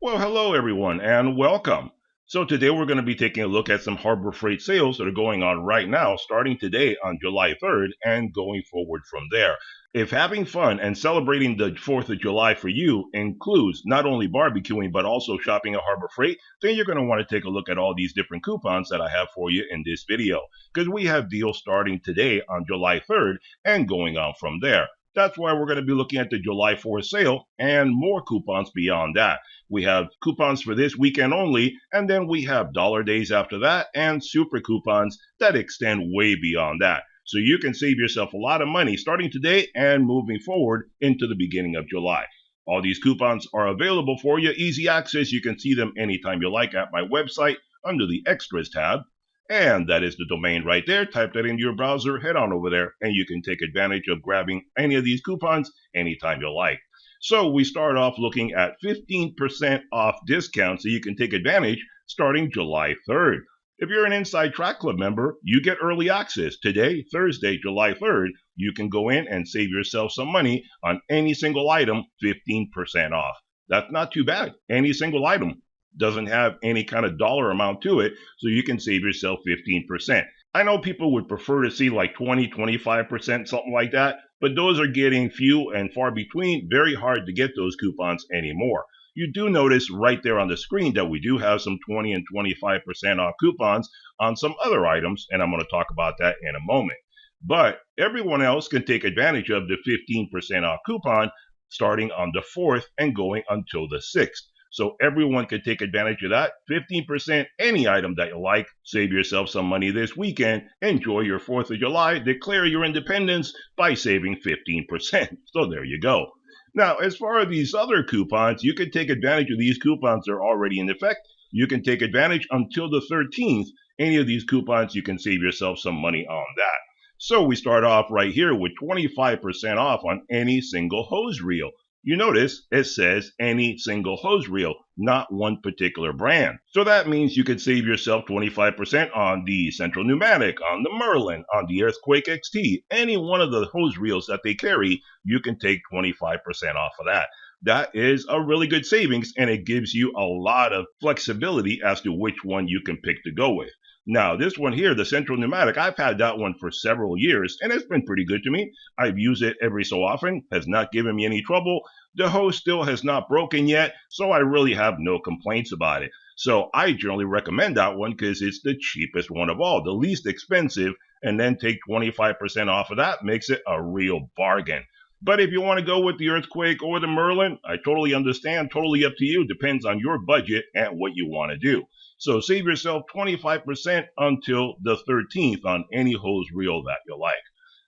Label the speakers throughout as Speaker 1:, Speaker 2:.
Speaker 1: Well, hello everyone and welcome. So today we're going to be taking a look at some Harbor Freight sales that are going on right now, starting today on July 3rd and going forward from there. If having fun and celebrating the 4th of July for you includes not only barbecuing but also shopping at Harbor Freight, then you're going to want to take a look at all these different coupons that I have for you in this video, because we have deals starting today on July 3rd and going on from there. That's why we're going to be looking at the July 4th sale and more coupons beyond that. We have coupons for this weekend only, and then we have dollar days after that and super coupons that extend way beyond that. So you can save yourself a lot of money starting today and moving forward into the beginning of July. All these coupons are available for you, easy access. You can see them anytime you like at my website under the Extras tab. And that is the domain right there. Type that into your browser, head on over there, and you can take advantage of grabbing any of these coupons anytime you like. So we start off looking at 15% off discount, so you can take advantage starting July 3rd. If you're an Inside Track Club member, you get early access. Today, Thursday, July 3rd, you can go in and save yourself some money on any single item, 15% off. That's not too bad. Any single item doesn't have any kind of dollar amount to it, so you can save yourself 15%. I know people would prefer to see like 20, 25%, something like that, but those are getting few and far between. Very hard to get those coupons anymore. You do notice right there on the screen that we do have some 20 and 25% off coupons on some other items, and I'm going to talk about that in a moment. But everyone else can take advantage of the 15% off coupon starting on the 4th and going until the 6th. So everyone can take advantage of that. 15% any item that you like. Save yourself some money this weekend. Enjoy your 4th of July. Declare your independence by saving 15%. So there you go. Now, as far as these other coupons, you can take advantage of these coupons that are already in effect. You can take advantage until the 13th. Any of these coupons, you can save yourself some money on that. So we start off right here with 25% off on any single hose reel. You notice it says any single hose reel, not one particular brand. So that means you could save yourself 25% on the Central Pneumatic, on the Merlin, on the Earthquake XT. Any one of the hose reels that they carry, you can take 25% off of that. That is a really good savings, and it gives you a lot of flexibility as to which one you can pick to go with. Now, this one here, the Central Pneumatic, I've had that one for several years, and it's been pretty good to me. I've used it every so often, has not given me any trouble. The hose still has not broken yet, so I really have no complaints about it. So I generally recommend that one because it's the cheapest one of all, the least expensive, and then take 25% off of that makes it a real bargain. But if you want to go with the Earthquake or the Merlin, I totally understand, totally up to you, depends on your budget and what you want to do. So save yourself 25% until the 13th on any hose reel that you like.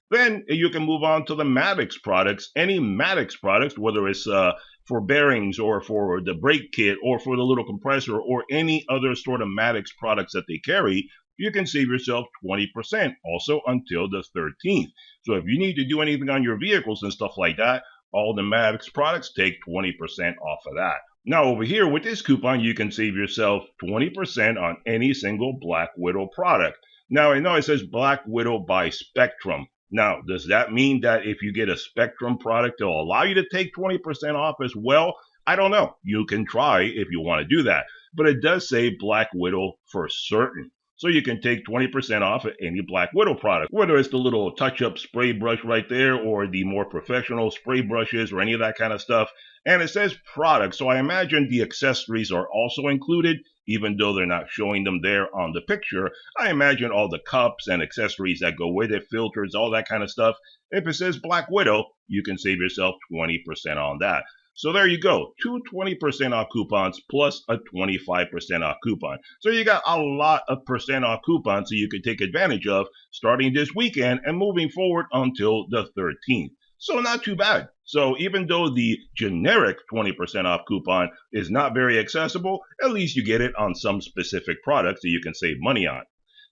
Speaker 1: Then you can move on to the Maddox products. Any Maddox products, whether it's for bearings or for the brake kit or for the little compressor or any other sort of Maddox products that they carry, you can save yourself 20% also until the 13th. So if you need to do anything on your vehicles and stuff like that, all the Maddox products take 20% off of that. Now over here with this coupon, you can save yourself 20% on any single Black Widow product. Now I know it says Black Widow by Spectrum. Now, does that mean that if you get a Spectrum product, it'll allow you to take 20% off as well? I don't know. You can try if you want to do that. But it does say Black Widow for certain. So you can take 20% off of any Black Widow product, whether it's the little touch-up spray brush right there or the more professional spray brushes or any of that kind of stuff. And it says product, so I imagine the accessories are also included, even though they're not showing them there on the picture. I imagine all the cups and accessories that go with it, filters, all that kind of stuff. If it says Black Widow, you can save yourself 20% on that. So there you go, two 20% off coupons plus a 25% off coupon. So you got a lot of percent off coupons that you can take advantage of starting this weekend and moving forward until the 13th. So not too bad. So even though the generic 20% off coupon is not very accessible, at least you get it on some specific products that you can save money on.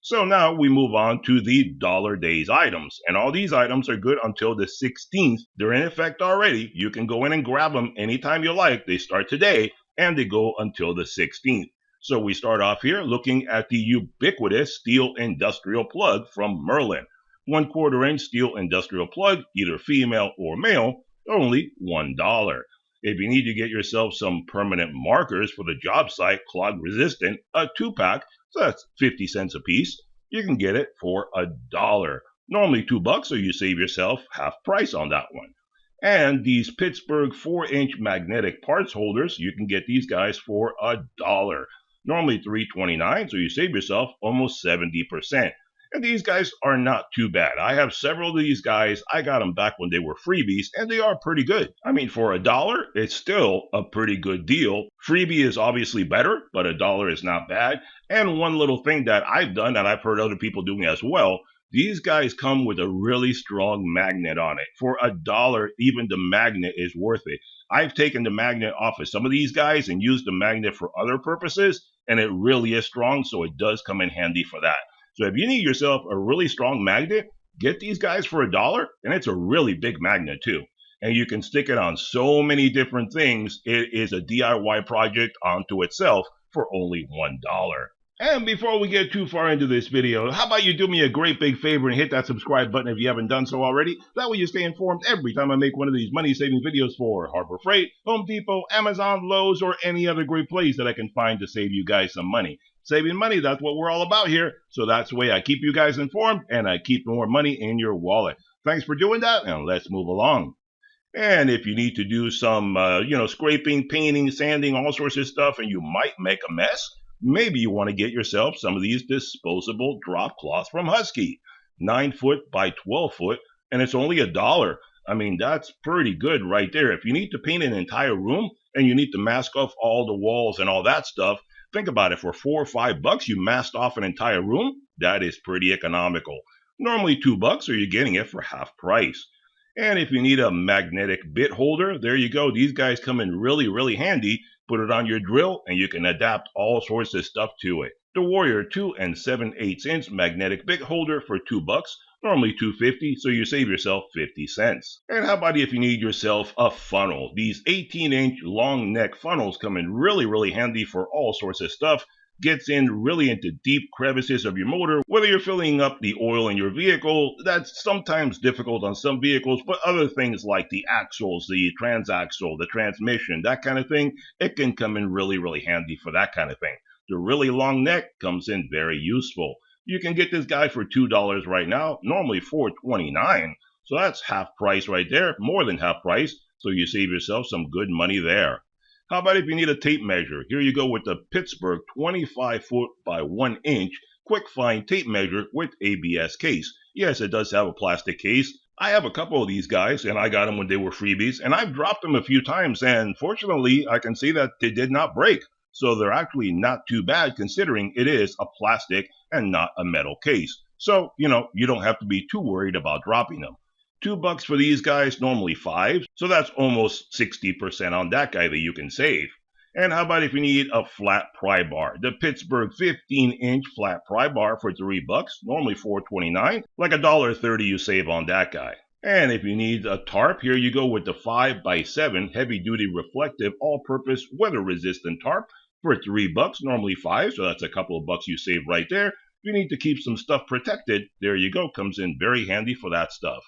Speaker 1: So now we move on to the dollar days items. And all these items are good until the 16th. They're in effect already. You can go in and grab them anytime you like. They start today and they go until the 16th. So we start off here looking at the ubiquitous steel industrial plug from Merlin. 1/4 inch steel industrial plug, either female or male, only $1. If you need to get yourself some permanent markers for the job site, clog resistant, a 2-pack, so that's 50 cents a piece, you can get it for $1. Normally $2, so you save yourself half price on that one. And these Pittsburgh 4-inch magnetic parts holders, you can get these guys for $1. Normally $3.29, so you save yourself almost 70%. And these guys are not too bad. I have several of these guys. I got them back when they were freebies, and they are pretty good. I mean, for $1, it's still a pretty good deal. Freebie is obviously better, but $1 is not bad. And one little thing that I've done, and I've heard other people doing as well, these guys come with a really strong magnet on it. For $1, even the magnet is worth it. I've taken the magnet off of some of these guys and used the magnet for other purposes, and it really is strong, so it does come in handy for that. So if you need yourself a really strong magnet, get these guys for $1, and it's a really big magnet too. And you can stick it on so many different things. It is a DIY project onto itself for only $1. And before we get too far into this video, how about you do me a great big favor and hit that subscribe button if you haven't done so already? That way you stay informed every time I make one of these money-saving videos for Harbor Freight, Home Depot, Amazon, Lowe's, or any other great place that I can find to save you guys some money. Saving money, that's what we're all about here. So that's the way I keep you guys informed and I keep more money in your wallet. Thanks for doing that, and let's move along. And if you need to do some, scraping, painting, sanding, all sorts of stuff, and you might make a mess, maybe you want to get yourself some of these disposable drop cloths from Husky. 9 foot by 12 foot, and it's only $1. I mean, that's pretty good right there. If you need to paint an entire room and you need to mask off all the walls and all that stuff, think about it. For $4 or $5, you masked off an entire room. That is pretty economical. Normally $2, or you're getting it for half price. And if you need a magnetic bit holder, there you go. These guys come in really, really handy. Put it on your drill, and you can adapt all sorts of stuff to it. The Warrior 2 7/8" magnetic bit holder for $2. Normally $2.50, so you save yourself 50 cents. And how about if you need yourself a funnel? These 18-inch long neck funnels come in really, really handy for all sorts of stuff. Gets in really into deep crevices of your motor. Whether you're filling up the oil in your vehicle, that's sometimes difficult on some vehicles, but other things like the axles, the transaxle, the transmission, that kind of thing, it can come in really, really handy for that kind of thing. The really long neck comes in very useful. You can get this guy for $2 right now, normally $4.29. So that's half price right there, more than half price, so you save yourself some good money there. How about if you need a tape measure? Here you go with the Pittsburgh 25 foot by 1 inch quick find tape measure with ABS case. Yes, it does have a plastic case. I have a couple of these guys, and I got them when they were freebies, and I've dropped them a few times, and fortunately, I can see that they did not break. So they're actually not too bad considering it is a plastic and not a metal case. So, you don't have to be too worried about dropping them. $2 for these guys, normally $5, so that's almost 60% on that guy that you can save. And how about if you need a flat pry bar? The Pittsburgh 15-inch flat pry bar for $3, normally $4.29, like $1.30 you save on that guy. And if you need a tarp, here you go with the 5x7 heavy-duty reflective all-purpose weather-resistant tarp for $3, normally $5, so that's a couple of bucks you save right there. If you need to keep some stuff protected, there you go, comes in very handy for that stuff.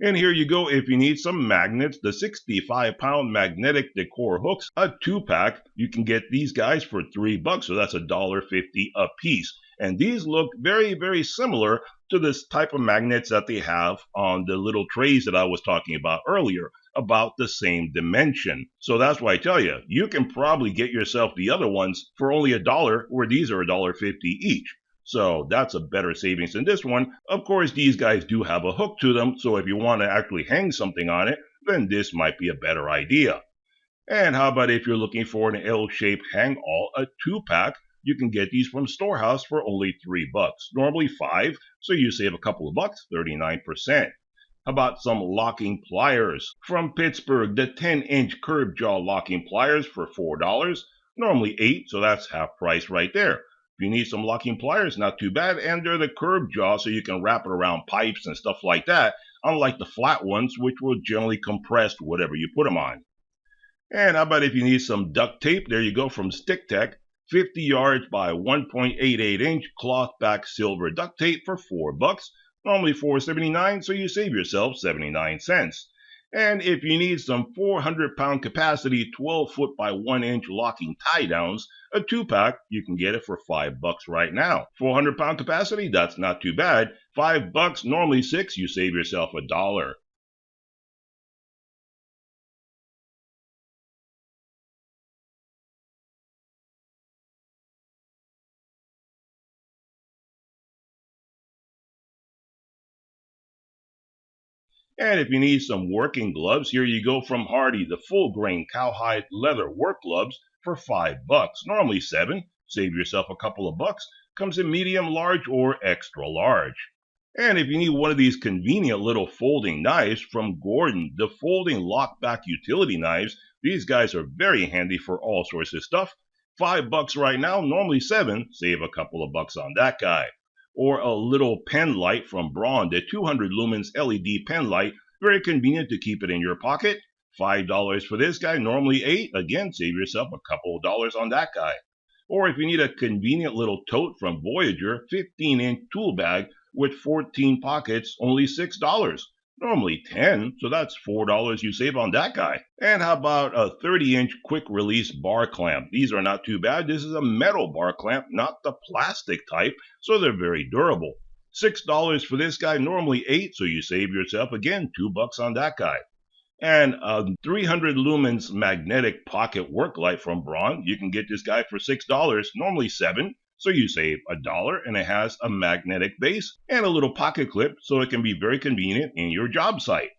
Speaker 1: And here you go if you need some magnets, the 65-pound magnetic decor hooks, a 2-pack. You can get these guys for $3, so that's $1.50 a piece. And these look very, very similar to this type of magnets that they have on the little trays that I was talking about earlier, about the same dimension. So that's why I tell you, you can probably get yourself the other ones for only $1, where these are $1.50 each. So that's a better savings than this one. Of course, these guys do have a hook to them, so if you want to actually hang something on it, then this might be a better idea. And how about if you're looking for an L-shaped hang-all, a 2-pack? You can get these from Storehouse for only $3, normally $5, so you save a couple of bucks, 39%. How about some locking pliers? From Pittsburgh, the 10-inch curb jaw locking pliers for $4, normally $8, so that's half price right there. If you need some locking pliers, not too bad, and they're the curb jaw, so you can wrap it around pipes and stuff like that, unlike the flat ones, which will generally compress whatever you put them on. And how about if you need some duct tape? There you go from StickTech, 50 yards by 1.88-inch cloth back silver duct tape for $4, normally $4.79, so you save yourself 79 cents. And if you need some 400-pound capacity 12-foot by 1-inch locking tie downs, a 2-pack, you can get it for $5 right now. 400-pound capacity, that's not too bad. $5, normally 6, you save yourself $1. And if you need some working gloves, here you go from Hardy, the full grain cowhide leather work gloves for $5. Normally 7. Save yourself a couple of bucks. Comes in medium, large, or extra large. And if you need one of these convenient little folding knives from Gordon, the folding lockback utility knives, these guys are very handy for all sorts of stuff. $5 right now, normally 7. Save a couple of bucks on that guy. Or a little pen light from Braun, the 200 lumens LED pen light, very convenient to keep it in your pocket. $5 for this guy, normally 8. Again, save yourself a couple of dollars on that guy. Or if you need a convenient little tote from Voyager, 15-inch tool bag with 14 pockets, only $6. Normally 10, so that's $4 you save on that guy. And how about a 30-inch quick release bar clamp? These are not too bad. This is a metal bar clamp, not the plastic type, so they're very durable. $6 for this guy, normally 8, so you save yourself again $2 on that guy. And a 300 lumens magnetic pocket work light from Braun. You can get this guy for $6, normally 7. So you save $1, and it has a magnetic base and a little pocket clip, so it can be very convenient in your job site.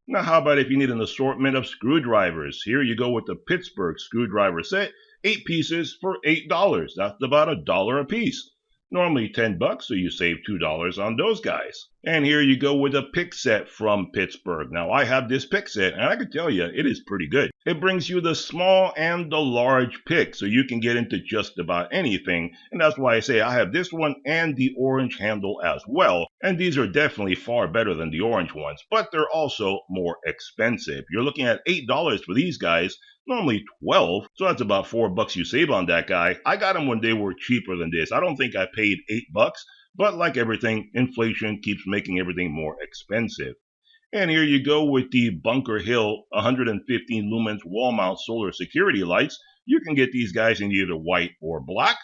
Speaker 1: Now, how about if you need an assortment of screwdrivers? Here you go with the Pittsburgh screwdriver set, 8 pieces for $8. That's about $1 a piece. Normally $10, so you save $2 on those guys. And here you go with a pick set from Pittsburgh. Now, I have this pick set, and I can tell you, it is pretty good. It brings you the small and the large pick, so you can get into just about anything. And that's why I say I have this one and the orange handle as well. And these are definitely far better than the orange ones, but they're also more expensive. You're looking at $8 for these guys, normally 12, so that's about $4 you save on that guy. I got them when they were cheaper than this. I don't think I paid $8, but like everything, inflation keeps making everything more expensive. And here you go with the Bunker Hill 115 lumens wall mount solar security lights. You can get these guys in either white or black,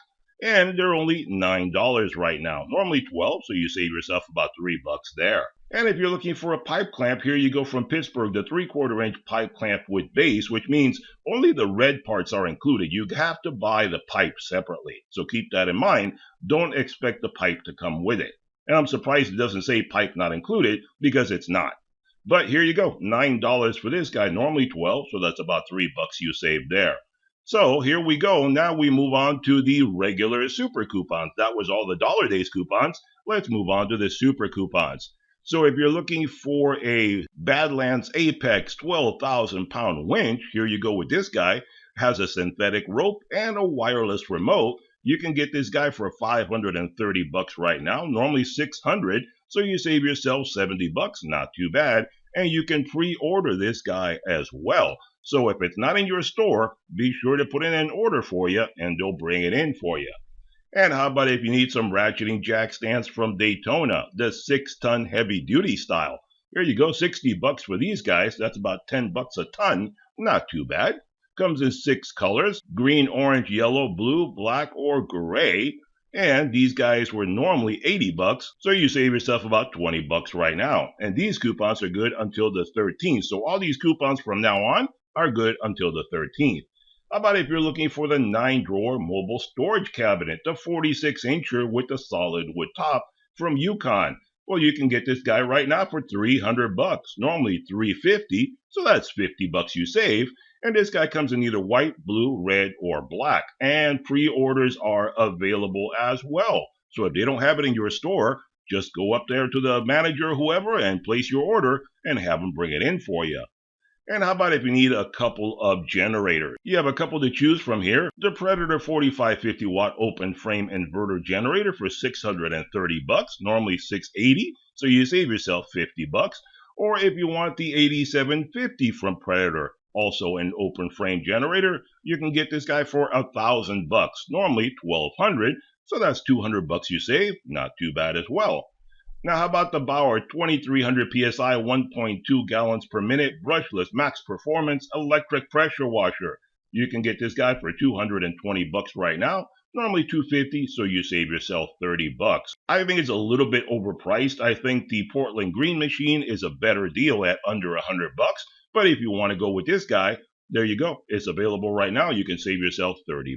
Speaker 1: and they're only $9 right now. Normally 12, so you save yourself about $3 there. And if you're looking for a pipe clamp, here you go from Pittsburgh, the 3/4 inch pipe clamp with base, which means only the red parts are included. You have to buy the pipe separately. So keep that in mind. Don't expect the pipe to come with it. And I'm surprised it doesn't say pipe not included, because it's not. But here you go, $9 for this guy, normally 12, so that's about $3 you saved there. So here we go. Now we move on to the regular super coupons. That was all the Dollar Days coupons. Let's move on to the super coupons. So if you're looking for a Badlands Apex 12,000-pound winch, here you go with this guy. Has a synthetic rope and a wireless remote. You can get this guy for $530 right now, normally $600, so you save yourself $70, not too bad. And you can pre-order this guy as well. So if it's not in your store, be sure to put in an order for you, and they'll bring it in for you. And how about if you need some ratcheting jack stands from Daytona, the 6-ton heavy-duty style? Here you go, $60 for these guys. That's about $10 a ton. Not too bad. Comes in 6 colors, green, orange, yellow, blue, black, or gray. And these guys were normally $80, so you save yourself about $20 right now. And these coupons are good until the 13th. So all these coupons from now on are good until the 13th. How about if you're looking for the 9-drawer mobile storage cabinet, the 46-incher with the solid wood top from Yukon? Well, you can get this guy right now for $300, normally $350, so that's $50 you save. And this guy comes in either white, blue, red, or black. And pre-orders are available as well. So if they don't have it in your store, just go up there to the manager or whoever and place your order and have them bring it in for you. And how about if you need a couple of generators? You have a couple to choose from here. The Predator 4550 watt open frame inverter generator for $630, normally $680, so you save yourself $50. Or if you want the 8750 from Predator, also an open frame generator, you can get this guy for $1,000, normally $1,200, so that's $200 you save, not too bad as well. Now, how about the Bauer 2300 PSI 1.2 gallons per minute brushless max performance electric pressure washer? You can get this guy for $220 right now, normally $250, so you save yourself $30. I think it's a little bit overpriced. I think the Portland Green machine is a better deal at under $100, but if you want to go with this guy, there you go. It's available right now. You can save yourself $30.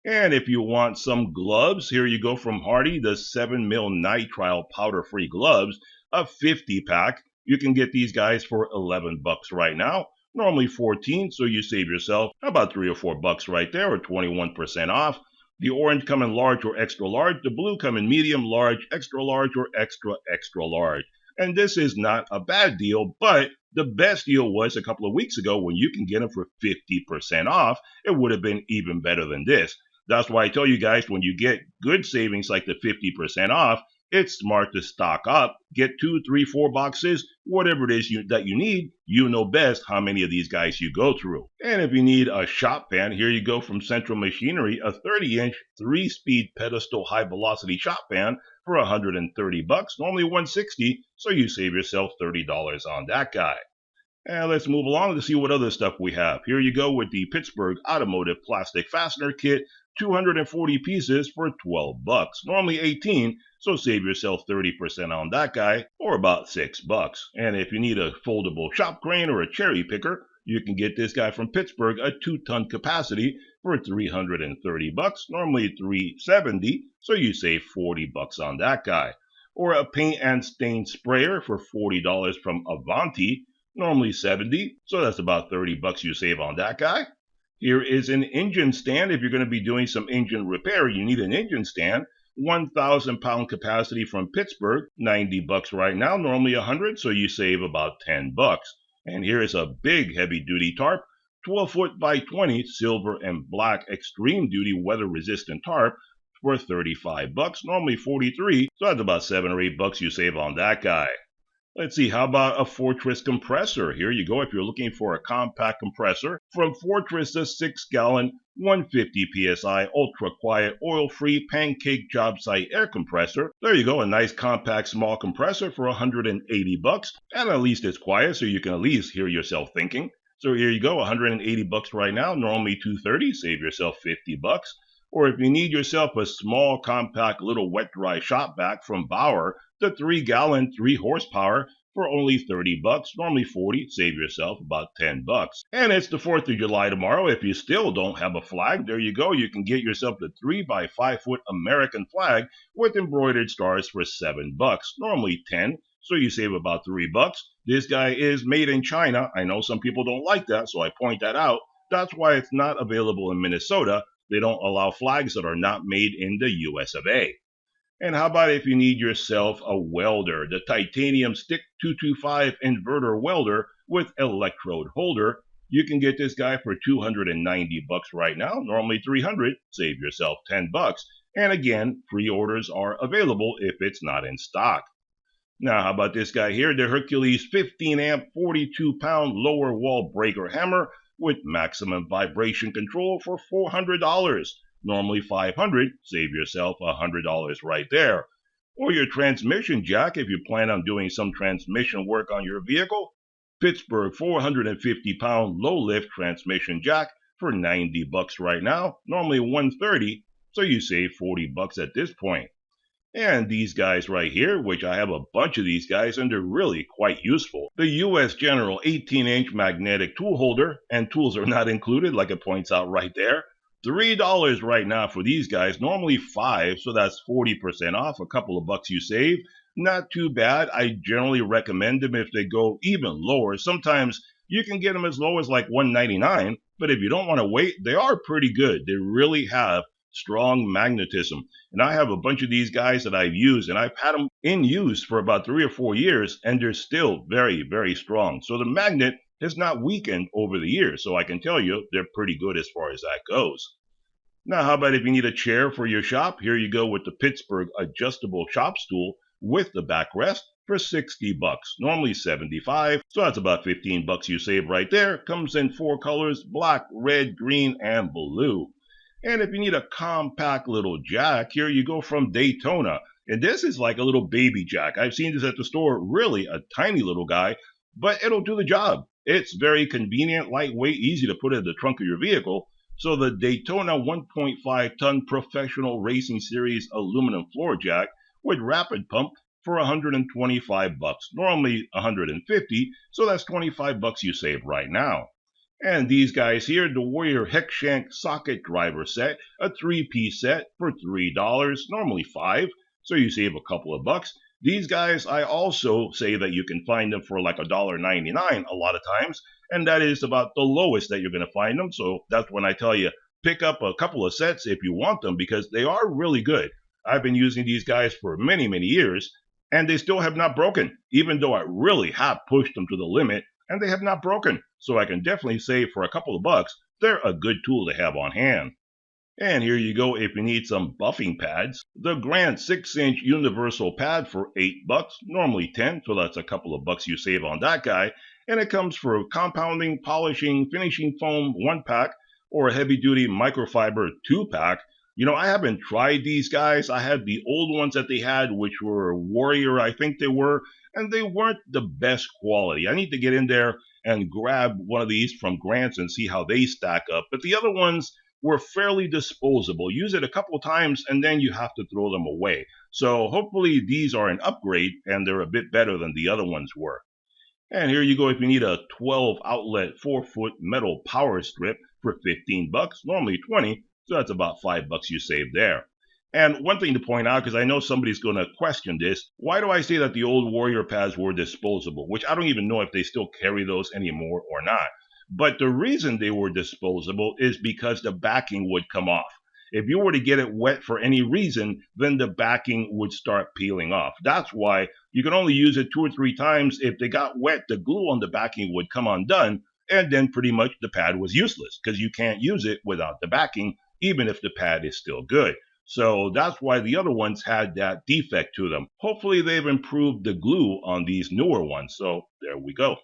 Speaker 1: And if you want some gloves, here you go from Hardy, the 7 mil nitrile powder-free gloves, a 50-pack. You can get these guys for $11 right now, normally $14, so you save yourself about $3 or $4 right there, or 21% off. The orange come in large or extra large. The blue come in medium, large, extra large, or extra, extra large. And this is not a bad deal, but the best deal was a couple of weeks ago when you can get them for 50% off. It would have been even better than this. That's why I tell you guys, when you get good savings like the 50% off, it's smart to stock up, get 2, 3, 4 boxes, whatever it is that you need. You know best how many of these guys you go through. And if you need a shop fan, here you go from Central Machinery, a 30-inch 3-speed pedestal high-velocity shop fan for $130, normally $160, so you save yourself $30 on that guy. And let's move along to see what other stuff we have. Here you go with the Pittsburgh Automotive Plastic Fastener Kit, 240 pieces for $12, normally $18, so save yourself 30% on that guy, or about $6. And if you need a foldable shop crane or a cherry picker, you can get this guy from Pittsburgh, a 2-ton capacity for $330, normally $370, so you save $40 on that guy. Or a paint and stain sprayer for $40 from Avanti, normally $70, so that's about $30 you save on that guy. Here is an engine stand. If you're going to be doing some engine repair, you need an engine stand. 1,000-pound capacity from Pittsburgh, $90 right now, normally $100, so you save about $10. And here is a big heavy-duty tarp, 12 foot by 20, silver and black extreme-duty weather-resistant tarp for $35, normally $43, so that's about $7 or $8 you save on that guy. Let's see, how about a Fortress compressor? Here you go if you're looking for a compact compressor from Fortress, a 6-gallon, 150 PSI, ultra-quiet, oil-free pancake job site air compressor. There you go, a nice compact small compressor for $180, and at least it's quiet so you can at least hear yourself thinking. So here you go, $180 right now, normally $230, save yourself $50. Or if you need yourself a small, compact, little wet-dry shop vac from Bauer, the 3-gallon, 3-horsepower for only $30, normally $40, save yourself about $10. And it's the 4th of July tomorrow. If you still don't have a flag, there you go. You can get yourself the 3 by 5 foot American flag with embroidered stars for $7, normally $10, so you save about $3. This guy is made in China. I know some people don't like that, so I point that out. That's why it's not available in Minnesota. They don't allow flags that are not made in the US of A. And how about if you need yourself a welder, the Titanium Stick 225 inverter welder with electrode holder. You can get this guy for $290 right now, normally $300, save yourself $10. And again, pre-orders are available if it's not in stock. Now, how about this guy here, the Hercules 15-amp, 42-pound lower wall breaker hammer with maximum vibration control for $400, normally $500, save yourself $100 right there. Or your transmission jack if you plan on doing some transmission work on your vehicle. Pittsburgh 450-pound low-lift transmission jack for $90 right now, normally $130, so you save $40 at this point. And these guys right here, which I have a bunch of these guys, and they're really quite useful. The US General 18-inch magnetic tool holder, and tools are not included, like it points out right there. $3 right now for these guys, normally $5, so that's 40% off, a couple of bucks you save. Not too bad. I generally recommend them if they go even lower. Sometimes you can get them as low as like $1.99, but if you don't want to wait, they are pretty good. They really have strong magnetism. And I have a bunch of these guys that I've used, and I've had them in use for about 3 or 4 years, and they're still very, very strong. So the magnet has not weakened over the years, so I can tell you they're pretty good as far as that goes. Now, how about if you need a chair for your shop? Here you go with the Pittsburgh adjustable shop stool with the backrest for $60, normally $75, so that's about $15 you save right there. Comes in 4 colors, black, red, green, and blue. And if you need a compact little jack, here you go from Daytona. And this is like a little baby jack. I've seen this at the store, really a tiny little guy, but it'll do the job. It's very convenient, lightweight, easy to put in the trunk of your vehicle. So the Daytona 1.5-ton Professional Racing Series aluminum floor jack with rapid pump for $125. Normally $150, so that's $25 you save right now. And these guys here, the Warrior Hex Shank socket driver set, a 3-piece set for $3, normally $5, so you save a couple of bucks. These guys, I also say that you can find them for like $1.99 a lot of times, and that is about the lowest that you're going to find them. So that's when I tell you, pick up a couple of sets if you want them, because they are really good. I've been using these guys for many, many years, and they still have not broken, even though I really have pushed them to the limit, and they have not broken. So I can definitely say for a couple of bucks, they're a good tool to have on hand. And here you go if you need some buffing pads. The Grant 6-inch universal pad for $8, normally $10, so that's a couple of bucks you save on that guy. And it comes for compounding, polishing, finishing foam 1-pack, or a heavy-duty microfiber 2-pack. You know, I haven't tried these guys. I had the old ones that they had, which were Warrior, I think they were, and they weren't the best quality. I need to get in there and grab one of these from Grant's and see how they stack up. But the other ones were fairly disposable. Use it a couple times and then you have to throw them away. So hopefully these are an upgrade and they're a bit better than the other ones were. And here you go if you need a 12 outlet 4-foot metal power strip for $15, normally $20, so that's about $5 you save there. And one thing to point out, because I know somebody's going to question this, why do I say that the old Warrior pads were disposable? Which I don't even know if they still carry those anymore or not. But the reason they were disposable is because the backing would come off. If you were to get it wet for any reason, then the backing would start peeling off. That's why you can only use it 2 or 3 times. If they got wet, the glue on the backing would come undone, and then pretty much the pad was useless because you can't use it without the backing, even if the pad is still good. So that's why the other ones had that defect to them. Hopefully they've improved the glue on these newer ones. So there we go.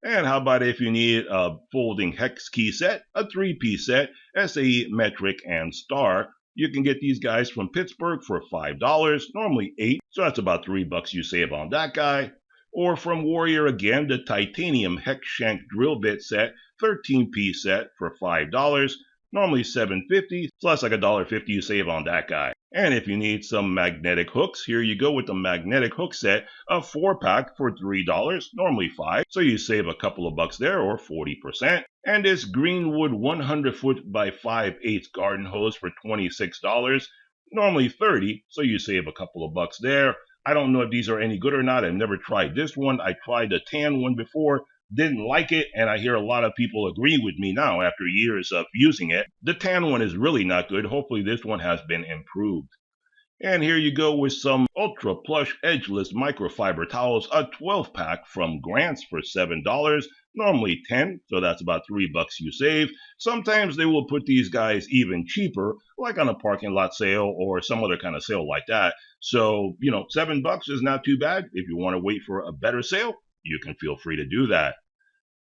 Speaker 1: And how about if you need a folding hex key set, a 3-piece set, SAE, metric, and star. You can get these guys from Pittsburgh for $5, normally $8, so that's about $3 you save on that guy. Or from Warrior again, the titanium hex shank drill bit set, 13-piece set for $5, normally $7.50, so that's like $1.50 you save on that guy. And if you need some magnetic hooks, here you go with the magnetic hook set, a 4-pack for $3, normally $5, so you save a couple of bucks there, or 40%. And this Greenwood 100-foot by 5/8 garden hose for $26, normally $30, so you save a couple of bucks there. I don't know if these are any good or not. I've never tried this one. I tried the tan one before, didn't like it, and I hear a lot of people agree with me now after years of using it. The tan one is really not good. Hopefully this one has been improved. And here you go with some Ultra Plush Edgeless Microfiber Towels, a 12-pack from Grant's for $7, normally $10, so that's about $3 you save. Sometimes they will put these guys even cheaper, like on a parking lot sale or some other kind of sale like that. So, you know, $7 is not too bad. If you want to wait for a better sale, you can feel free to do that.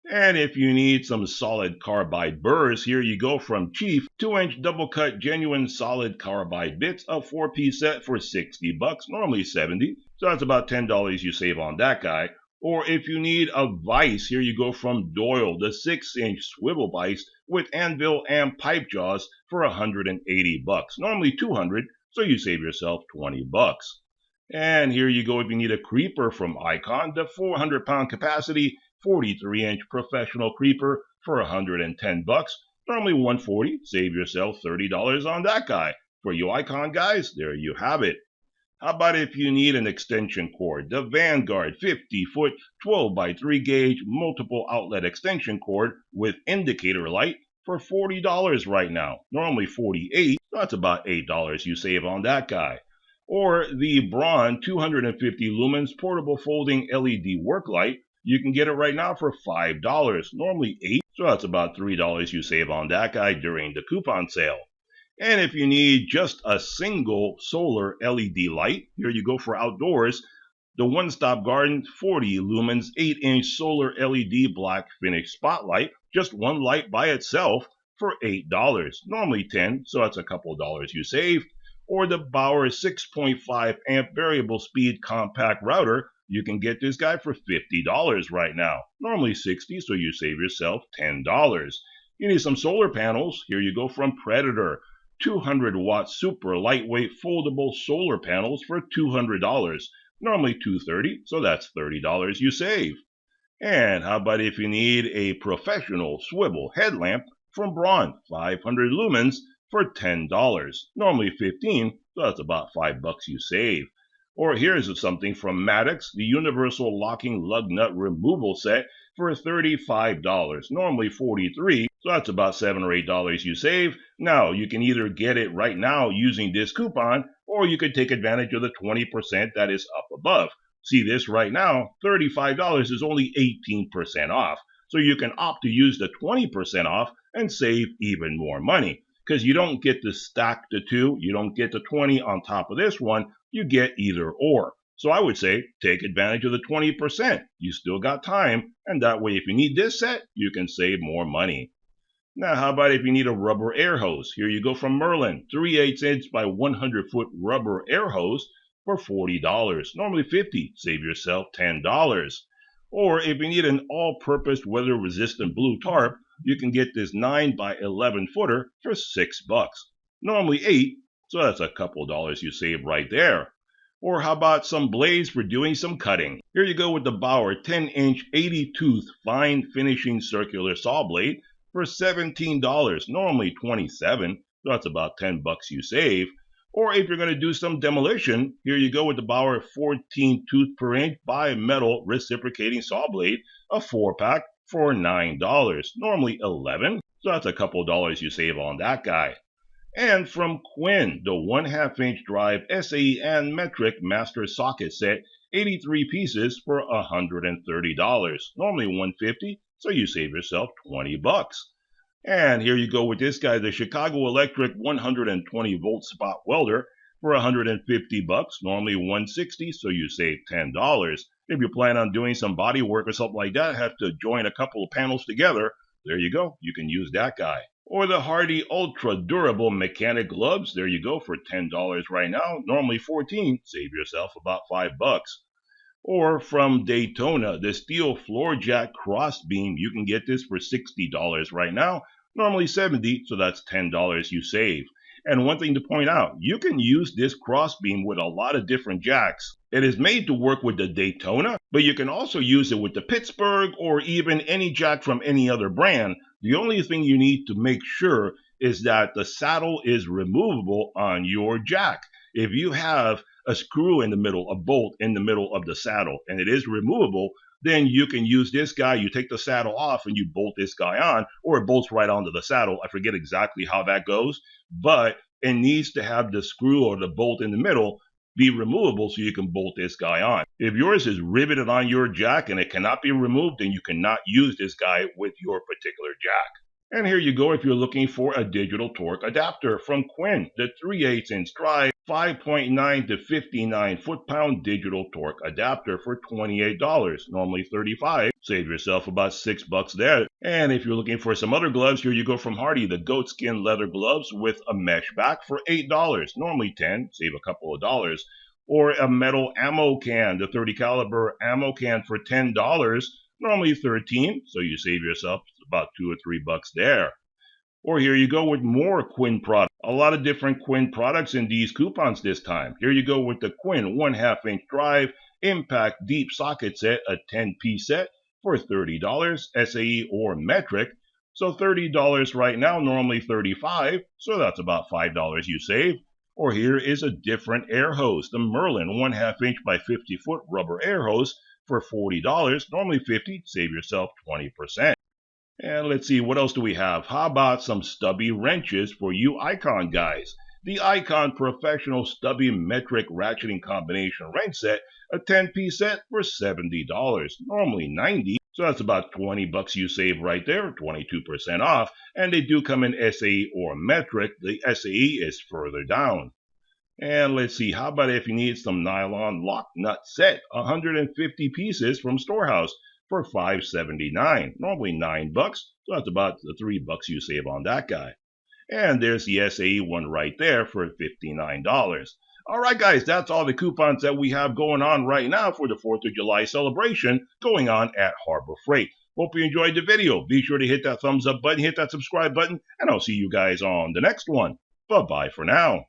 Speaker 1: And if you need some solid carbide burrs, here you go from Chief, 2-inch double cut genuine solid carbide bits, a 4-piece set for $60, normally $70, so that's about $10 you save on that guy. Or if you need a vise, here you go from Doyle, the 6-inch swivel vise with anvil and pipe jaws for $180, normally $200, so you save yourself $20. And here you go if you need a creeper from Icon, the 400-pound capacity 43-inch professional creeper for $110, normally $140. Save yourself $30 on that guy. For you Icon guys, there you have it. How about if you need an extension cord? The Vanguard 50-foot 12x3 gauge multiple outlet extension cord with indicator light for $40 right now. Normally $48, so that's about $8 you save on that guy. Or the Braun 250 lumens portable folding LED work light. You can get it right now for $5, normally $8, so that's about $3 you save on that guy during the coupon sale. And if you need just a single solar LED light, here you go for outdoors. The One Stop Garden 40 lumens 8-inch solar LED black finish spotlight, just one light by itself for $8, normally $10, so that's a couple of dollars you save. or the Bauer 6.5 amp variable speed compact router. You can get this guy for $50 right now. Normally $60, so you save yourself $10. You need some solar panels. Here you go from Predator. 200-watt super lightweight foldable solar panels for $200. Normally $230, so that's $30 you save. And how about if you need a professional swivel headlamp from Braun, 500 lumens for $10. Normally $15, so that's about $5 you save. Or here's something from Maddox, the universal locking lug nut removal set for $35. Normally $43, so that's about $7 or $8 you save. Now, you can either get it right now using this coupon, or you could take advantage of the 20% that is up above. See this right now, $35 is only 18% off. So you can opt to use the 20% off and save even more money. Because you don't get to stack the two, you don't get the 20 on top of this one, you get either or. So I would say take advantage of the 20%. You still got time, and that way if you need this set, you can save more money. Now, how about if you need a rubber air hose? Here you go from Merlin, 3/8 inch by 100 foot rubber air hose for $40. Normally $50, save yourself $10. Or if you need an all-purpose weather-resistant blue tarp, you can get this 9 by 11 footer for $6. Normally $8, so that's a couple dollars you save right there. Or how about some blades for doing some cutting? Here you go with the Bauer 10-inch 80-tooth fine finishing circular saw blade for $17. Normally $27, so that's about $10 you save. Or if you're going to do some demolition, here you go with the Bauer 14 tooth per inch bi-metal reciprocating saw blade, a 4-pack for $9. Normally $11, so that's a couple dollars you save on that guy. And from Quinn, the 1/2 inch drive SAE and metric master socket set, 83 pieces for $130. Normally $150, so you save yourself $20. And here you go with this guy, the Chicago Electric 120 volt spot welder for $150. Normally $160, so you save $10. If you plan on doing some body work or something like that, have to join a couple of panels together, there you go. You can use that guy. Or the Hardy Ultra Durable Mechanic Gloves. There you go for $10 right now. Normally $14. Save yourself about $5. Or from Daytona, the Steel Floor Jack Crossbeam. You can get this for $60 right now. Normally $70, so that's $10 you save. And one thing to point out, you can use this crossbeam with a lot of different jacks. It is made to work with the Daytona, but you can also use it with the Pittsburgh or even any jack from any other brand. The only thing you need to make sure is that the saddle is removable on your jack. If you have a screw in the middle, a bolt in the middle of the saddle, and it is removable, then you can use this guy. You take the saddle off and you bolt this guy on, or it bolts right onto the saddle. I forget exactly how that goes, but it needs to have the screw or the bolt in the middle be removable so you can bolt this guy on. If yours is riveted on your jack and it cannot be removed, then you cannot use this guy with your particular jack. And here you go if you're looking for a digital torque adapter from Quinn, the 3/8 inch drive 5.9 to 59 foot-pound digital torque adapter for $28, normally $35. Save yourself about $6 there. And if you're looking for some other gloves, here you go from Hardy, the goatskin leather gloves with a mesh back for $8, normally $10, save a couple of dollars. Or a metal ammo can, the 30 caliber ammo can for $10, normally $13, so you save yourself about $2 or $3 there. Or here you go with more Quinn products. A lot of different Quinn products in these coupons this time. Here you go with the Quinn 1/2 inch drive impact deep socket set, a 10-piece set for $30, SAE or metric. So $30 right now, normally $35, so that's about $5 you save. Or here is a different air hose, the Merlin 1/2 inch by 50 foot rubber air hose for $40, normally $50, save yourself 20%. And let's see, what else do we have? How about some stubby wrenches for you Icon guys? The Icon Professional Stubby Metric Ratcheting Combination Wrench Set, a 10-piece set for $70, normally $90. So that's about $20 you save right there, 22% off. And they do come in SAE or metric. The SAE is further down. And let's see, how about if you need some nylon lock nut set, 150 pieces from Storehouse for $5.79, normally $9, so that's about the $3 you save on that guy. And there's the SAE one right there for $59. All right, guys, that's all the coupons that we have going on right now for the 4th of July celebration going on at Harbor Freight. Hope you enjoyed the video. Be sure to hit that thumbs up button, hit that subscribe button, and I'll see you guys on the next one. Bye-bye for now.